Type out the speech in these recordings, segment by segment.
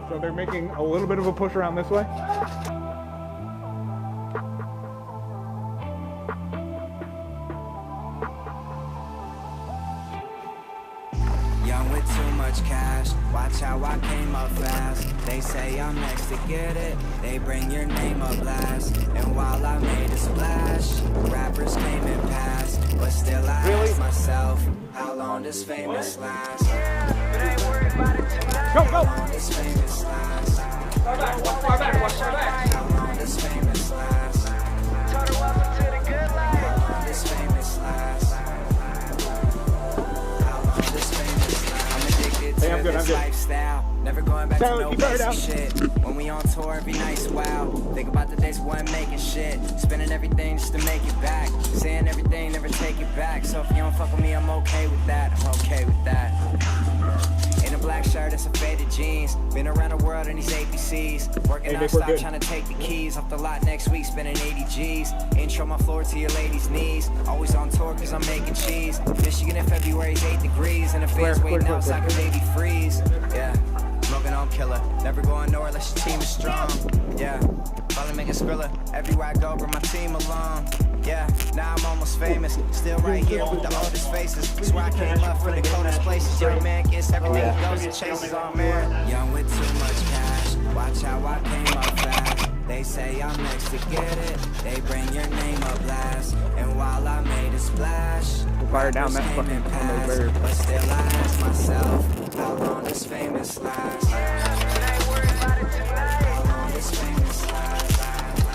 So they're making a little bit of a push around this way. Young with too much cash, watch how I came up fast. They say I'm next to get it, they bring your name up last. And while I made a splash, rappers came and passed. But still I ask myself, how long does famous last? But I ain't worried about it tonight. Go, go! How long does famous last? Far back, far back, far back. How long does famous last? Told her welcome to the good life. How long does famous last? Hey, I'm good, I'm good. Lifestyle, never going back to no Keep her down. basic shit. When we on tour, every night's wow. Think about the days we wasn't making shit. Spending everything just to make it back. Saying everything, never take it back. So if you don't fuck with me, I'm okay with that. I'm okay with that. In a black shirt and some faded jeans. Been around the world in these ABCs. Working non-stop, trying to take the keys off the lot next week, spending 80 G's. Intro my floor to your lady's knees. Always on tour cause I'm making cheese. Michigan in February is 8 degrees. And the fans waiting outside cause baby freeze. Yeah, smoking on killer. Never going nowhere unless your team is strong. Yeah, probably making Skrilla. Everywhere I go, bring my team along. Yeah, now I'm almost famous. Still right here with the oldest faces. Swear I came up from the coldest places. Young man gets everything he goes and chases on man. Young with too much cash. Watch how I came up fast. They say I'm next to get it. They bring your name up last. And while I made a splash, Fire down that fucking bird. but still I ask myself, how long does famous last? I ain't worried about it tonight. How long does famous last?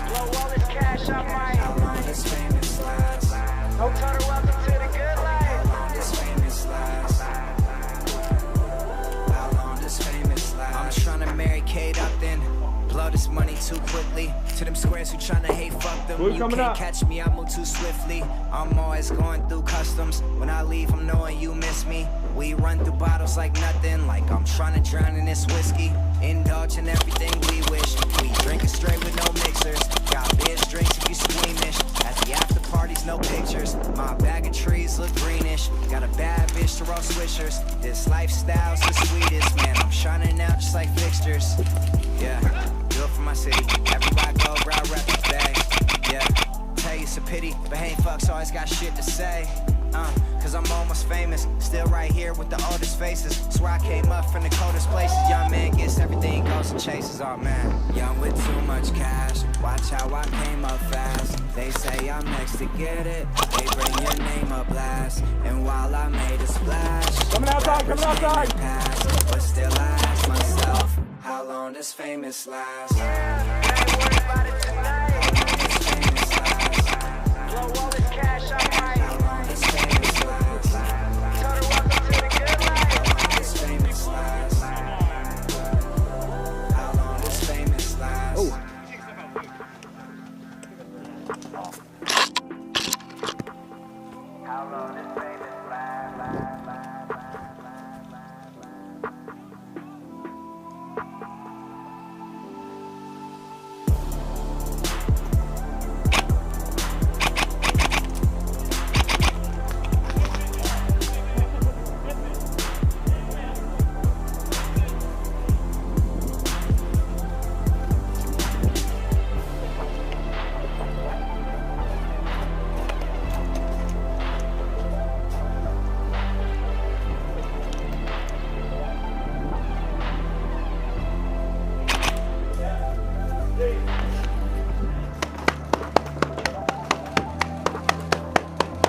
Blow all this cash I might. How long does famous last? Told her welcome to the good life. How long does famous last? How long does famous last? I'm trying to marry Kate Upton. Blow this money too quickly. To them squares who tryna hate, fuck them. You can't catch me, I move too swiftly. I'm always going through customs. When I leave, I'm knowing you miss me. We run through bottles like nothing, like I'm trying to drown in this whiskey. Indulge in everything we wish. We drinking straight with no mixers. Got bitch drinks if you squeamish. At the after parties, no pictures. My bag of trees look greenish. Got a bad bitch to roll swishers. This lifestyle's the sweetest, man. I'm shining out just like fixtures. Yeah, do it for my city. Everywhere I go, bro, I rep the bay. Yeah, tell you it's a pity, but hey, fucks always got shit to say. Cause I'm almost famous, still right here with the oldest faces. Swear I came up from the coldest places. Young man gets everything, goes and chases. Oh man, young with too much cash. Watch how I came up fast. They say I'm next to get it. They bring your name up last. And while I made a splash, Coming outside, coming outside. But still I ask myself, how long does famous last? I ain't worried about it tonight. How long does famous last? Blow all this cash I might. How long does famous last? Told her welcome to the good life. How long does famous last? How long does famous last? Oh. How long does famous last?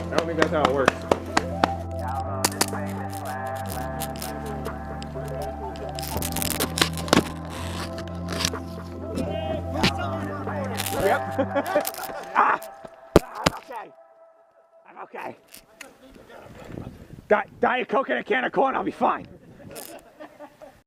I don't think that's how it works. Yep. I'm okay. I'm okay. Diet Coke and a can of corn, I'll be fine.